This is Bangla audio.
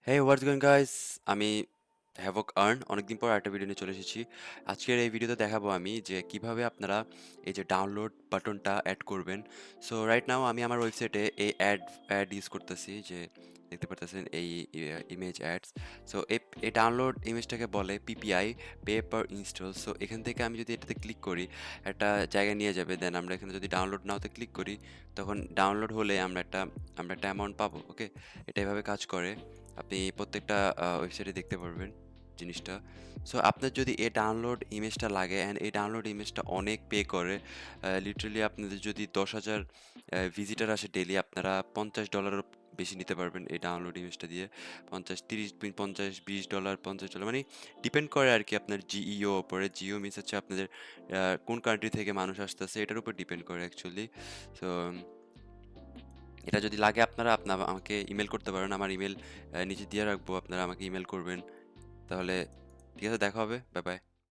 হেই হোয়াটস গোয়িং গাইস, আমি হ্যাভোক অনেকদিন পর একটা ভিডিও নিয়ে চলে এসেছি। আজকের এই ভিডিওতে দেখাবো আমি যে কিভাবে আপনারা এই যে ডাউনলোড বাটনটা অ্যাড করবেন। সো রাইট নাও আমি আমার ওয়েবসাইটে এই অ্যাড ইউজ করতেছি, যে দেখতে পারতেছেন এই ইমেজ অ্যাডস। সো এই ডাউনলোড ইমেজটাকে বলে PPI, pay per install. So এখান থেকে আমি যদি এটাতে ক্লিক করি একটা জায়গায় নিয়ে যাবে, দেন আমরা এখানে যদি ডাউনলোড নাওতে ক্লিক করি তখন ডাউনলোড হলে আমরা একটা অ্যামাউন্ট পাবো। ওকে, এটা এভাবে কাজ করে। আপনি প্রত্যেকটা ওয়েবসাইটে দেখতে পারবেন জিনিসটা। সো আপনার যদি এই ডাউনলোড ইমেজটা লাগে অ্যান্ড এই ডাউনলোড ইমেজটা অনেক পে করে, লিটারালি আপনাদের যদি 10,000 ভিজিটার আসে ডেইলি, আপনারা $50 বেশি নিতে পারবেন এই ডাউনলোড ইমেজটা দিয়ে। 50, 30, 50, $20, $50, মানে ডিপেন্ড করে আর কি আপনার জিইও ওপরে। জিও মিনস হচ্ছে আপনাদের কোন কান্ট্রি থেকে মানুষ আসতেছে এটার উপর ডিপেন্ড করে অ্যাকচুয়ালি। সো এটা যদি লাগে আপনারা আমাকে ইমেল করতে পারেন। আমার ইমেল নিচে দিয়ে রাখবো, আপনারা আমাকে ইমেল করবেন। তাহলে ঠিক আছে, দেখা হবে। Bye bye.